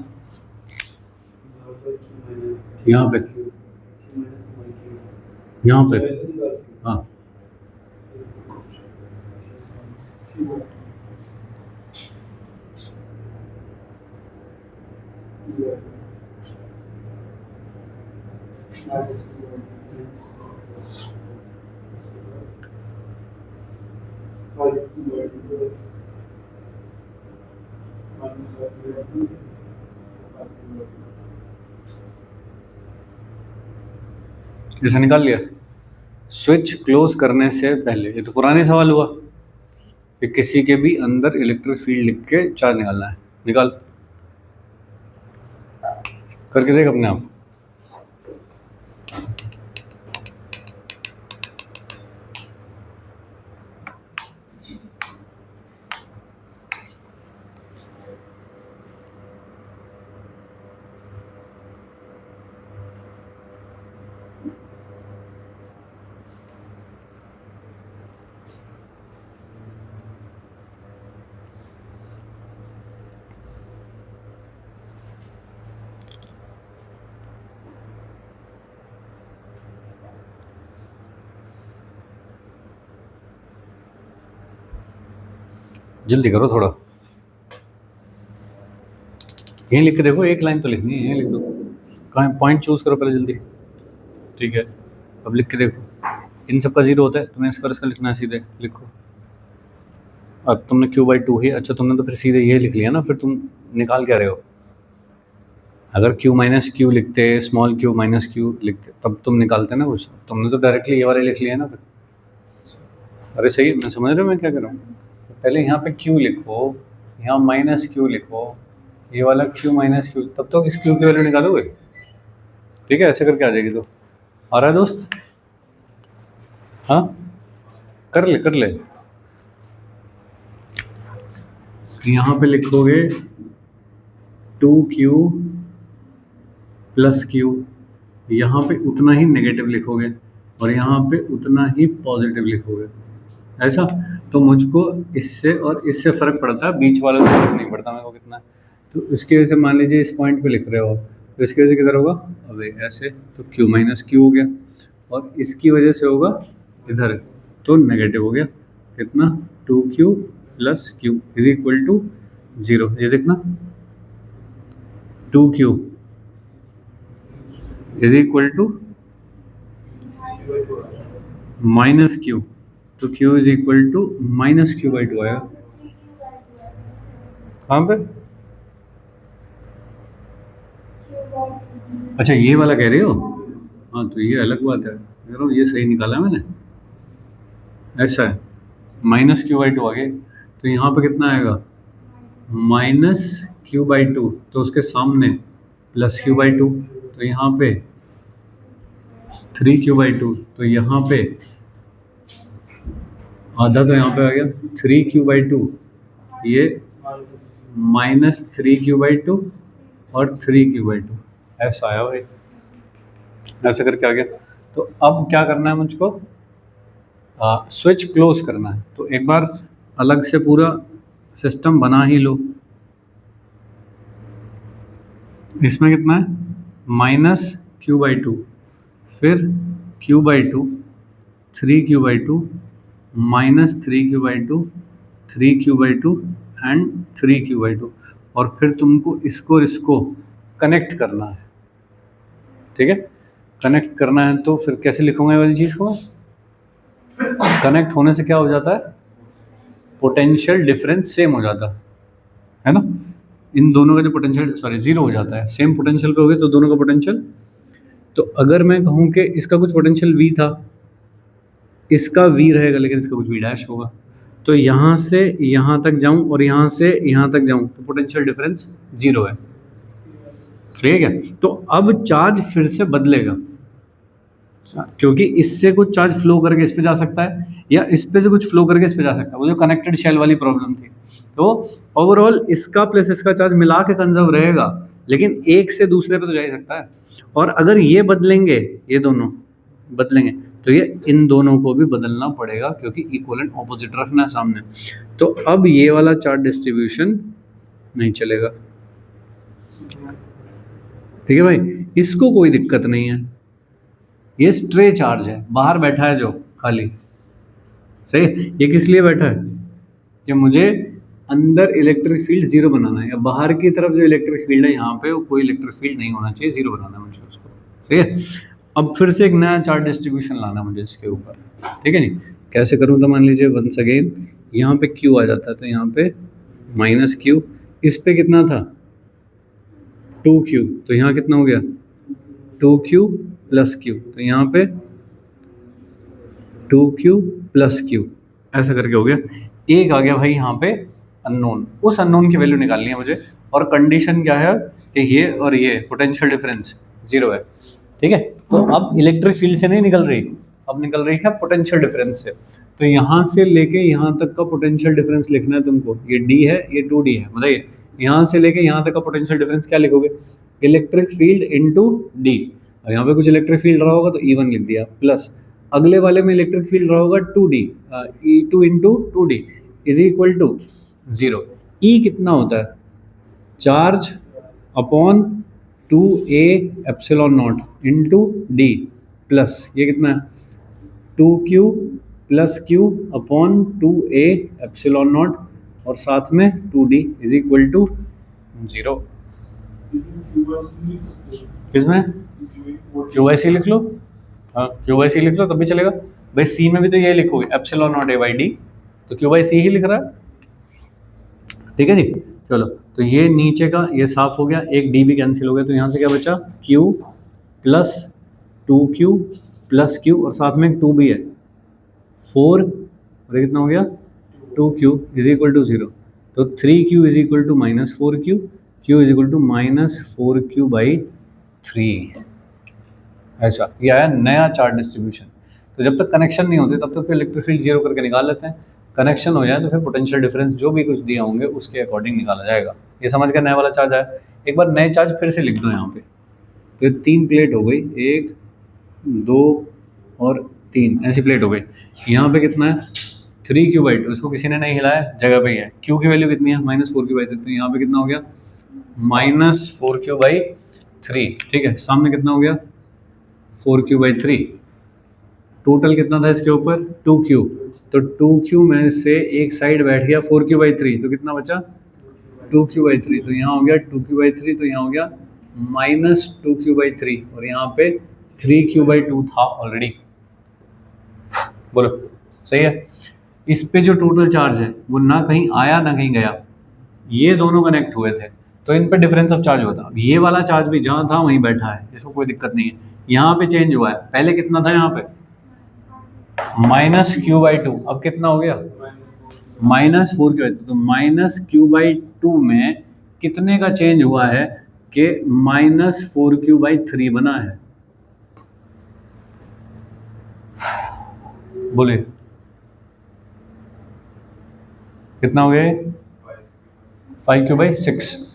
यहाँ पे, यहाँ पे, हाँ ऐसा निकाल लिया। स्विच क्लोज करने से पहले, ये तो पुराने सवाल हुआ कि किसी के भी अंदर इलेक्ट्रिक फील्ड लिख के चार्ज निकालना है। निकाल, करके देख अपने आप। जल्दी करो थोड़ा, यहीं लिख के देखो, एक लाइन तो लिखनी है, यहीं लिख दो। कहाँ पॉइंट चूज करो पहले जल्दी। ठीक है, अब लिख के देखो। इन सब का जीरो होता है, तुम्हें इसका लिखना है, सीधे लिखो। अब तुमने Q/2 ही, अच्छा तुमने तो फिर सीधे ये लिख लिया ना, फिर तुम निकाल क्या रहे हो? अगर Q-Q लिखते, स्मॉल Q-Q लिखते, तब तुम निकालते ना कुछ। तुमने तो डायरेक्टली ये वाले लिख लिया ना फिर। अरे सही, मैं समझ रहा हूँ मैं क्या कर रहा हूँ। पहले यहाँ पे Q लिखो, यहाँ -Q लिखो, ये वाला Q-Q, तब तो इस Q की वैल्यू निकालोगे। ठीक है, ऐसे करके आ जाएगी। तो आ रहा है दोस्त? हाँ, कर ले। यहाँ पे लिखोगे 2Q + Q, यहाँ पे उतना ही नेगेटिव लिखोगे और यहाँ पे उतना ही पॉजिटिव लिखोगे। ऐसा तो मुझको इससे और इससे फ़र्क पड़ता है, बीच वाला तो फ़र्क नहीं पड़ता मेरे को कितना है। तो इसकी वजह से मान लीजिए इस पॉइंट पे लिख रहे हो, तो इसकी वजह से किधर होगा? अब ऐसे तो Q-Q हो गया, और इसकी वजह से होगा इधर, तो नेगेटिव हो गया। कितना? 2Q + Q = 0। ये देखना, 2Q = -Q, तो Q = -Q/2 आएगा। कहाँ पे? अच्छा ये वाला कह रहे हो, हाँ तो ये अलग बात है, कह रहा हूँ ये सही निकाला मैंने, ऐसा है माइनस क्यू बाई टू आगे, तो यहाँ पे कितना आएगा माइनस क्यू बाई टू, तो उसके सामने प्लस क्यू बाई टू, तो यहाँ पे थ्री क्यू बाई टू, तो यहाँ पे आधा तो यहाँ पे आ गया थ्री क्यू बाई टू, ये minus three Q by two और थ्री क्यू बाई टू, ऐसा आया भाई, ऐसा करके आ गया। तो अब क्या करना है मुझको, स्विच क्लोज करना है, तो एक बार अलग से पूरा सिस्टम बना ही लो। इसमें कितना है माइनस क्यू बाई टू, फिर Q by two, three Q by two, minus three Q by two, three Q by two and three Q by two, और फिर तुमको इसको और इसको कनेक्ट करना है, ठीक है। कनेक्ट करना है तो फिर कैसे लिखूंगा ये वाली चीज़ को, कनेक्ट होने से क्या हो जाता है, पोटेंशियल डिफरेंस सेम हो जाता है ना, इन दोनों का जो पोटेंशियल सॉरी जीरो हो जाता है, सेम पोटेंशियल पे हो गए तो दोनों का पोटेंशियल। तो अगर मैं कहूँ कि इसका कुछ पोटेंशियल v था, इसका v रहेगा लेकिन इसका कुछ v डैश होगा, तो यहाँ से यहाँ तक जाऊँ और यहाँ से यहाँ तक जाऊँ तो पोटेंशियल डिफरेंस जीरो है, ठीक है। तो अब चार्ज फिर से बदलेगा, क्योंकि इससे कुछ चार्ज फ्लो करके इस पे जा सकता है या इस पे से कुछ फ्लो करके इस पे जा सकता है, वो जो कनेक्टेड शेल वाली प्रॉब्लम थी। तो ओवरऑल इसका प्लस इसका चार्ज मिला के कंजर्व रहेगा, लेकिन एक से दूसरे पे तो जा ही सकता है। और अगर ये बदलेंगे, ये दोनों बदलेंगे, तो ये इन दोनों को भी बदलना पड़ेगा, क्योंकि इक्वलेंट ऑपोजिट रखना है सामने। तो अब ये वाला चार्ज डिस्ट्रीब्यूशन नहीं चलेगा, ठीक है भाई, इसको कोई दिक्कत नहीं है। ये स्ट्रे चार्ज है, बाहर बैठा है जो खाली, सही है। ये किस लिए बैठा है कि मुझे अंदर इलेक्ट्रिक फील्ड जीरो बनाना है, या बाहर की तरफ जो इलेक्ट्रिक फील्ड है यहाँ पे वो कोई इलेक्ट्रिक फील्ड नहीं होना चाहिए, जीरो बनाना है मुझे उसको, सही है। अब फिर से एक नया चार्ज डिस्ट्रीब्यूशन लाना मुझे इसके ऊपर, ठीक है नहीं। कैसे करूँ, तो मान लीजिए वंस अगेन यहाँ पे क्यू आ जाता है, तो यहाँ पे माइनस क्यू, इस पे कितना था टू क्यू, तो यहाँ कितना हो गया टू क्यू प्लस क्यू, तो यहाँ पे टू क्यू प्लस क्यू, ऐसा करके हो गया। एक आ गया भाई यहाँ पे अननोन, उस अननोन की वैल्यू निकालनी है मुझे, और कंडीशन क्या है कि ये और ये पोटेंशियल डिफरेंस जीरो है, ठीक है। तो अब इलेक्ट्रिक फील्ड से नहीं निकल रही, अब निकल रही है पोटेंशियल डिफरेंस से। तो यहाँ से लेके यहाँ तक का पोटेंशियल डिफरेंस लिखना है तुमको, ये डी है ये टू डी है, बताइए यहाँ से लेके यहाँ तक का पोटेंशियल डिफरेंस क्या लिखोगे, इलेक्ट्रिक फील्ड इंटू डी, और यहाँ पे कुछ इलेक्ट्रिक फील्ड रहा होगा तो E1 लिख दिया, प्लस अगले वाले में इलेक्ट्रिक फील्ड रहा होगा two D, E2 into two D is equal to zero. E कितना होता है, charge upon two A epsilon naught into D, plus ये कितना है two Q plus Q upon two A epsilon naught, और साथ में two D is equal to zero. किसमें क्यू बाई सी लिख लो, हाँ क्यू बाई सी लिख लो तब भी चलेगा भाई, सी में भी तो ये लिखोगे epsilon not a by D, तो क्यू बाई सी ही लिख रहा है, ठीक है जी। चलो तो ये नीचे का ये साफ हो गया, एक डी भी कैंसिल हो गया, तो यहाँ से क्या बचा Q plus two Q plus Q, और साथ में टू भी है फोर, और ये कितना हो गया two Q is equal to zero, तो three Q is equal to minus four Q, Q is equal to minus four Q by three, ऐसा ये आया नया चार्ज डिस्ट्रीब्यूशन। तो जब तक कनेक्शन नहीं होते तब तक इलेक्ट्रिक फील्ड जीरो करके निकाल लेते हैं, कनेक्शन हो जाए तो फिर पोटेंशियल डिफरेंस जो भी कुछ दिया होंगे उसके अकॉर्डिंग निकाला जाएगा। ये समझ कर नया वाला चार्ज आया, एक बार नए चार्ज फिर से लिख दो यहाँ पे, तो ये तीन प्लेट हो गई, एक दो और तीन, ऐसी प्लेट हो गई। यहाँ पे कितना है थ्री क्यू बाई टू, इसको किसी ने नहीं हिलाया, जगह पे ही है, क्यू की वैल्यू कितनी है minus four Q by three, तो यहाँ पे कितना हो गया minus four Q by three, ठीक है। सामने कितना हो गया four Q by three, total कितना था इसके ऊपर टू क्यू, तो टू क्यू में से एक साइड बैठ गया फोर क्यू बाई थ्री, तो कितना बचा टू क्यू बाई थ्री, तो यहाँ हो गया टू क्यू बाई थ्री, तो यहाँ हो गया minus two Q by three, और यहाँ पे थ्री क्यू बाई टू था ऑलरेडी, बोलो सही है। इस पे जो टोटल चार्ज है वो ना कहीं आया ना कहीं गया, ये दोनों कनेक्ट हुए थे, तो इन पे डिफरेंस ऑफ चार्ज होता है। अब ये वाला चार्ज भी जहाँ था वहीं बैठा है, इसको कोई दिक्कत नहीं है। यहाँ पे चेंज हुआ है, पहले कितना था यहाँ पे -q/2, अब कितना हो गया -4q/2। तो -q/2 में कितने का चेंज हुआ है कि -4q/3 बना है। बोले कितना हो गया 5q/6।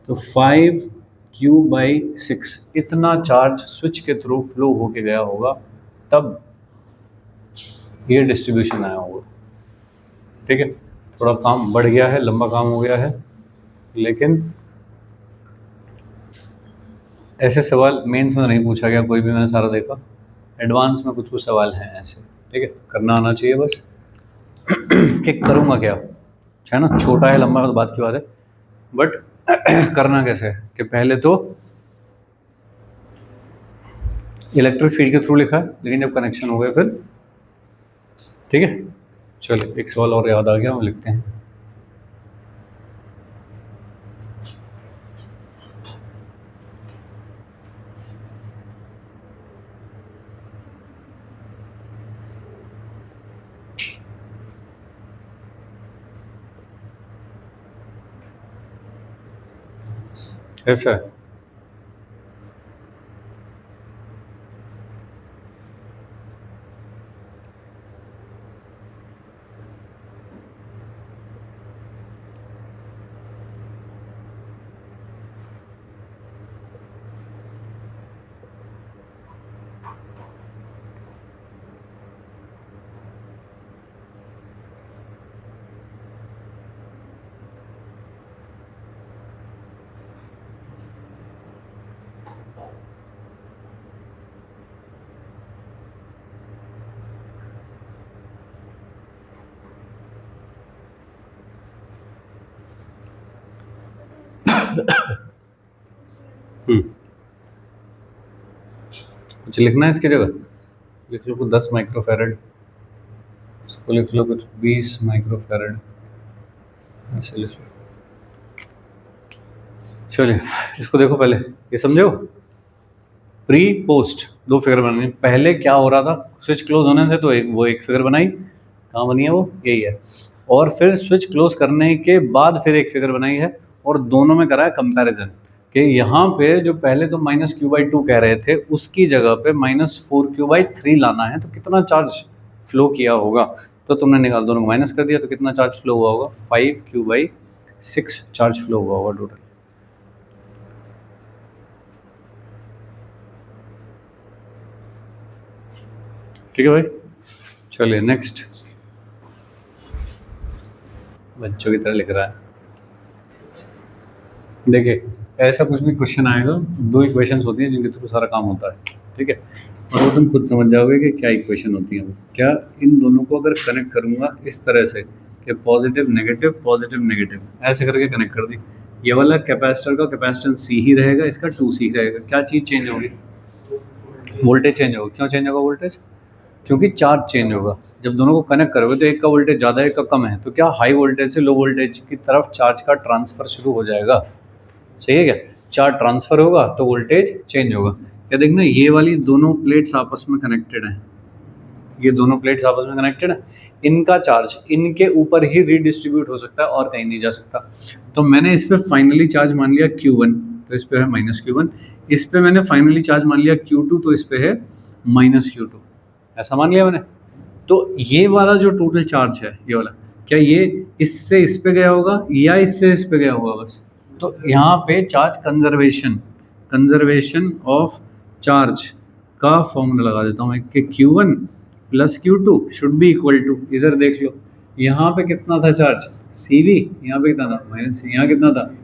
तो 5q/6 इतना चार्ज स्विच के थ्रू फ्लो होके गया होगा, तब ये डिस्ट्रीब्यूशन आया होगा। ठीक है, थोड़ा काम बढ़ गया है, लंबा काम हो गया है, लेकिन ऐसे सवाल मेंस में नहीं पूछा गया कोई भी, मैंने सारा देखा। एडवांस में कुछ कुछ सवाल हैं ऐसे। ठीक है, करना आना चाहिए बस। कि करूँगा क्या, है ना, छोटा है लंबा तो बात की बात है, बट करना कैसे है कि पहले तो इलेक्ट्रिक फील्ड के थ्रू लिखा है, लेकिन जब कनेक्शन हो गया फिर ठीक है। चलिए एक सवाल और याद आ गया, हम लिखते हैं। ऐसा है, कुछ लिखना है इसकी जगह, लिख लो कुछ 10 माइक्रोफैरड, इसको लिख लो कुछ 20 माइक्रोफैरड, ऐसे लिख लो। चलिए इसको देखो, पहले ये समझो, प्री पोस्ट दो फिगर बनानी। पहले क्या हो रहा था, स्विच क्लोज होने से तो वो एक फिगर बनाई, कहाँ बनी है वो, यही है। और फिर स्विच क्लोज करने के बाद फिर एक फिगर बनाई है, और दोनों में करा है कंपैरिजन कि यहाँ पे जो पहले तो -q/2 कह रहे थे, उसकी जगह पे -4q/3 लाना है, तो कितना चार्ज फ्लो किया होगा। तो तुमने निकाल, दोनों को माइनस कर दिया, तो कितना चार्ज फ्लो हुआ होगा, 5q/6 चार्ज फ्लो हुआ होगा टोटल। ठीक है भाई, चलिए नेक्स्ट। बच्चों की तरह लिख रहा है। देखिए ऐसा कुछ भी क्वेश्चन आएगा, दो इक्वेशंस होती हैं जिनके थ्रू सारा काम होता है। ठीक है, और वो तुम खुद समझ जाओगे कि क्या इक्वेशन होती है। क्या इन दोनों को अगर कनेक्ट करूँगा इस तरह से कि पॉजिटिव नेगेटिव ऐसे करके कनेक्ट कर दी, ये वाला कैपेसिटर का कैपेसिटेंस C ही रहेगा, इसका 2C ही रहेगा। क्या चीज़ चेंज होगी, वोल्टेज चेंज होगा। क्यों चेंज होगा वोल्टेज, क्योंकि चार्ज चेंज होगा। जब दोनों को कनेक्ट करोगे तो एक का वोल्टेज ज़्यादा है, एक का कम है, तो क्या हाई वोल्टेज से लो वोल्टेज की तरफ चार्ज का ट्रांसफ़र शुरू हो जाएगा। सही है क्या, चार्ज ट्रांसफ़र होगा तो वोल्टेज चेंज होगा। क्या देखना, ये वाली दोनों प्लेट्स आपस में कनेक्टेड हैं, ये दोनों प्लेट्स आपस में कनेक्टेड हैं, इनका चार्ज इनके ऊपर ही रीडिस्ट्रीब्यूट हो सकता है और कहीं नहीं जा सकता। तो मैंने इस पर फाइनली चार्ज मान लिया Q1, तो इस पर है -Q1। इस पर मैंने फाइनली चार्ज मान लिया Q2, तो इस पर है -Q2। ऐसा मान लिया मैंने। तो ये वाला जो टोटल चार्ज है, ये वाला, क्या ये इससे इस पे गया होगा या इससे इस पे गया होगा बस। तो यहाँ पे चार्ज कंजर्वेशन ऑफ चार्ज का फॉर्मूला लगा देता हूँ मैं कि Q1 + Q2 should be equal to, इधर देख लो यहाँ पे कितना था चार्ज CV, यहाँ पे कितना था माइनस, यहाँ कितना था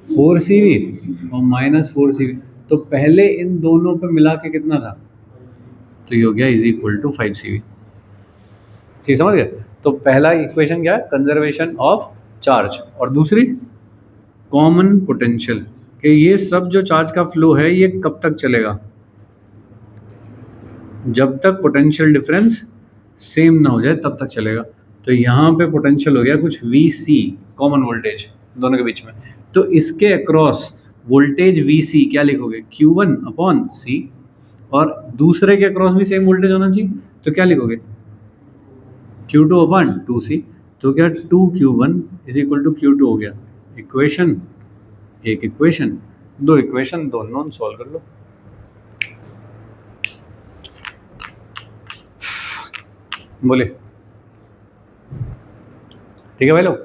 4CV और -4CV। तो पहले इन दोनों पे मिला के कितना था, तो ये हो गया = 5CV। चीज समझ गए। तो पहला इक्वेशन क्या है, कंजर्वेशन ऑफ चार्ज, और दूसरी कॉमन पोटेंशियल, कि ये सब जो चार्ज का फ्लो है ये कब तक चलेगा, जब तक पोटेंशियल डिफरेंस सेम ना हो जाए तब तक चलेगा। तो यहाँ पे पोटेंशियल हो गया कुछ VC, कॉमन वोल्टेज दोनों के बीच में, तो इसके अक्रॉस वोल्टेज VC क्या लिखोगे, Q1 अपॉन C, और दूसरे के अक्रॉस भी सेम वोल्टेज होना चाहिए, तो क्या लिखोगे, Q2 अपॉन 2C। तो क्या 2Q1 is equal to Q2 हो गया। इक्वेशन, एक इक्वेशन, दो इक्वेशन, दोनों सॉल्व कर लो। बोले ठीक है भाई लोग।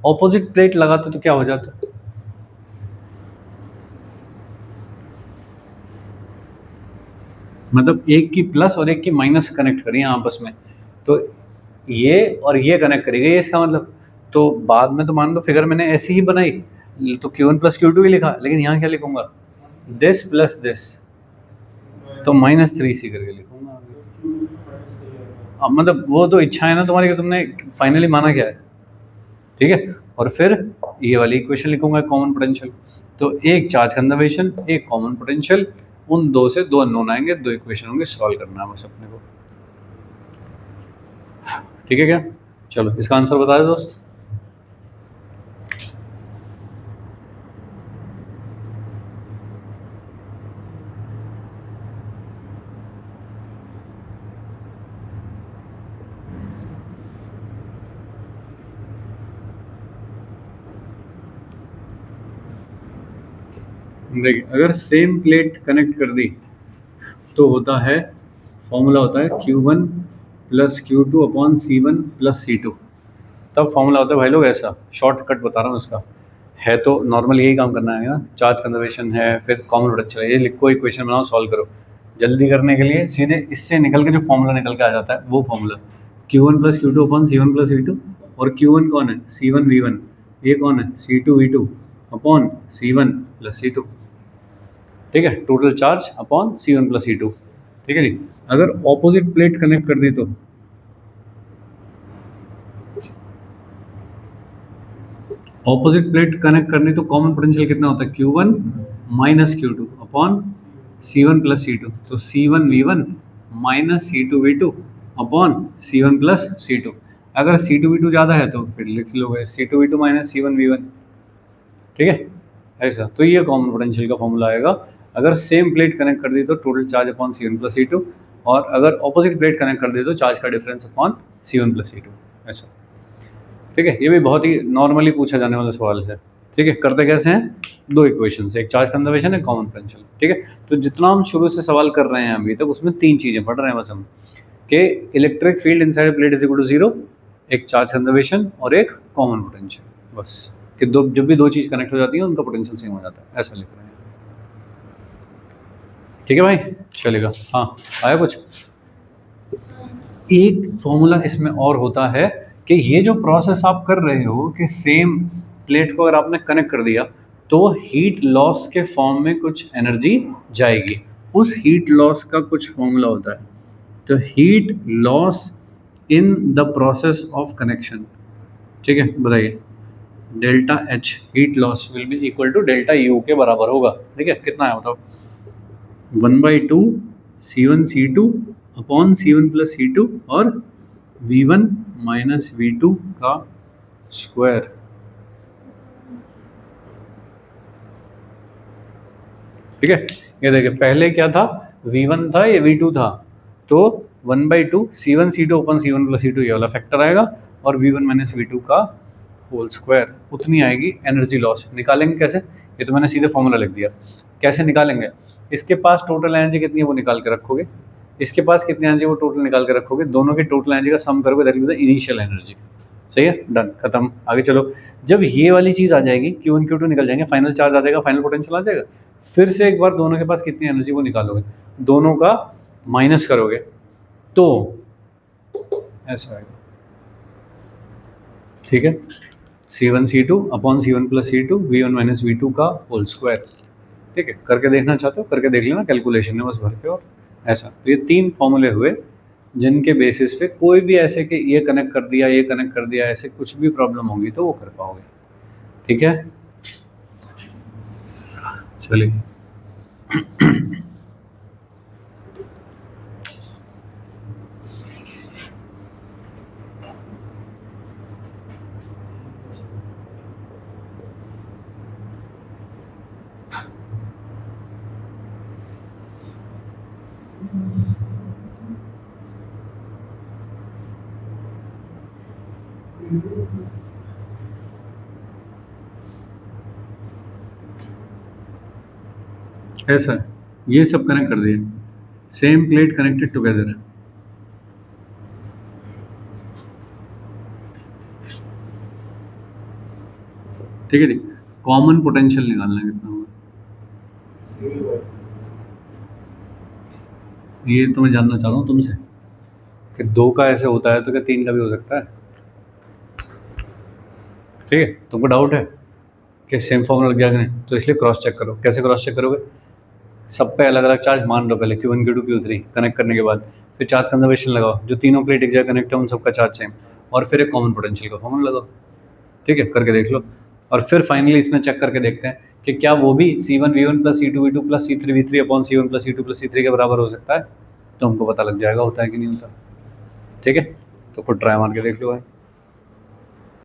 ऑपोजिट प्लेट लगाते तो क्या हो जाता, मतलब एक की प्लस और एक की माइनस कनेक्ट करी आपस में, तो ये और ये कनेक्ट करेगा, ये इसका मतलब। तो बाद में तो मान लो फिगर मैंने ऐसी ही बनाई, तो Q1 प्लस Q2 ही लिखा, लेकिन यहाँ क्या लिखूंगा, दिस प्लस दिस, तो -3C करके लिखूंगा। अब मतलब वो तो इच्छा है ना तुम्हारी कि तुमने फाइनली माना क्या है, ठीक है। और फिर ये वाली इक्वेशन लिखूंगा कॉमन पोटेंशियल, तो एक चार्ज कंजर्वेशन, एक कॉमन पोटेंशियल, उन दो से दो अननोन आएंगे, दो इक्वेशन होंगे, सॉल्व करना है बस अपने को, ठीक है क्या। चलो इसका आंसर बता दो दोस्त। देखिए अगर सेम प्लेट कनेक्ट कर दी तो होता है, फॉर्मूला होता है Q1 plus Q2 upon C1 plus C2। तब फॉर्मूला होता है भाई लोग ऐसा, शॉर्टकट बता रहा हूँ इसका, है तो नॉर्मल यही काम करना है ना, चार्ज कंजर्वेशन है, फिर कॉमन पोटेंशियल है, ये लिखो, इक्वेशन बनाओ, सॉल्व करो। जल्दी करने के लिए सीधे इससे निकल के जो फॉर्मूला निकल के आ जाता है वो formula, Q1 plus Q2 upon C1 plus C2, और Q1 कौन है, C1 V1, ये कौन है, C2 V2 upon C1 plus C2, ठीक है, total charge upon C1 plus C2, ठीक है जी। अगर ऑपोजिट प्लेट कनेक्ट कर दी तो ऑपोजिट प्लेट कनेक्ट करनी, तो कॉमन पोटेंशियल कितना होता है, Q1 minus Q2 upon C1 plus C2, तो C1 V1 minus C2 V2 upon C1 plus C2। अगर C2 V2 ज़्यादा है तो फिर लिख लोगे C2 V2 minus C1 V1, ठीक है ऐसा। तो ये कॉमन पोटेंशियल का फॉर्मूला आएगा। अगर सेम प्लेट कनेक्ट कर दी तो total charge upon C1 plus C2, और अगर ऑपोजिट प्लेट कनेक्ट कर दी तो चार्ज का difference upon C1 plus C2, ऐसा, ठीक है। ये भी बहुत ही नॉर्मली पूछा जाने वाला सवाल है, ठीक है। करते कैसे हैं, दो इक्वेशन से, एक चार्ज कंजर्वेशन है, कॉमन पोटेंशियल, ठीक है। तो जितना हम शुरू से सवाल कर रहे हैं अभी तक, उसमें तीन चीज़ें पढ़ रहे हैं बस हम, कि electric field inside plate is equal to 0, एक चार्ज कंजर्वेशन और एक कॉमन पोटेंशियल, बस। कि दो, जब भी दो चीज़ कनेक्ट हो जाती है उनका पोटेंशियल सेम हो जाता है, ऐसा लिख रहे हैं, ठीक है भाई, चलेगा। हाँ आया कुछ। एक फॉर्मूला इसमें और होता है कि ये जो प्रोसेस आप कर रहे हो कि सेम प्लेट को अगर आपने कनेक्ट कर दिया तो हीट लॉस के फॉर्म में कुछ एनर्जी जाएगी, उस हीट लॉस का कुछ फॉर्मूला होता है। तो heat loss in the process of connection, ठीक है, बताइए, delta H heat loss will be equal to delta U के बराबर होगा, ठीक है। कितना है बताओ, 1/2 C1 C2 upon C1 plus C2 और V1 माइनस V2 का स्क्वायर, ठीक है। ये देखिए पहले क्या था, V1 था, ये V2 था, तो 1/2 C1 C2 upon C1 plus C2 ये वाला फैक्टर आएगा, और V1 माइनस V2 का होल स्क्वायर, उतनी आएगी एनर्जी लॉस। निकालेंगे कैसे, ये तो मैंने सीधे फॉर्मूला लिख दिया। कैसे निकालेंगे, इसके पास टोटल एनर्जी कितनी है वो निकाल के रखोगे, इसके पास कितनी एनर्जी वो टोटल निकाल के रखोगे, दोनों की टोटल एनर्जी का सम करोगे, that is the initial energy. सही है, डन, खत्म, आगे चलो। जब ये वाली चीज़ आ जाएगी, Q1 Q2 निकल जाएंगे, फाइनल चार्ज आ जाएगा, फाइनल पोटेंशियल आ जाएगा, फिर से एक बार दोनों के पास कितनी एनर्जी वो निकालोगे, दोनों का माइनस करोगे, तो ऐसा आएगा, ठीक है। C1 C2 upon C1 plus C2 V1 minus V2 का होल स्क्वायर, ठीक है। करके देखना चाहते हो करके देख लेना, कैलकुलेशन में बस भर के, और ऐसा। तो ये तीन फॉर्मूले हुए जिनके बेसिस पे कोई भी ऐसे कि ये कनेक्ट कर दिया, ये कनेक्ट कर दिया, ऐसे कुछ भी प्रॉब्लम होगी तो वो कर पाओगे, ठीक है। चलिए ऐसा है, ये सब कनेक्ट कर दिए, सेम प्लेट कनेक्टेड टुगेदर। ठीक है जी, कॉमन पोटेंशियल निकालना है कितना होगा, ये तो मैं जानना चाह रहा हूँ तुमसे कि 2 का ऐसे होता है तो क्या 3 का भी हो सकता है? ठीक है, तुमको डाउट है कि सेम फॉर्मूला लग जाएगा नहीं, तो इसलिए क्रॉस चेक करो। कैसे क्रॉस चेक करोगे? सब पे अलग अलग चार्ज मान लो पहले, Q1 Q2 Q3 कनेक्ट करने के बाद फिर चार्ज कंजर्वेशन लगाओ, जो तीनों प्लेट एक जगह कनेक्ट है उन सबका चार्ज सेम, और फिर एक कॉमन पोटेंशियल का फॉर्मूला लगाओ। ठीक है, करके देख लो, और फिर फाइनली इसमें चेक करके देखते हैं कि क्या वो भी C1 V1 plus C2 V2 plus C3 V3 upon C1 plus C2 plus C3 के बराबर हो सकता है, तो हमको पता लग जाएगा होता है कि नहीं होता। ठीक है, तो खुद ट्राई मार के देख लो भाई।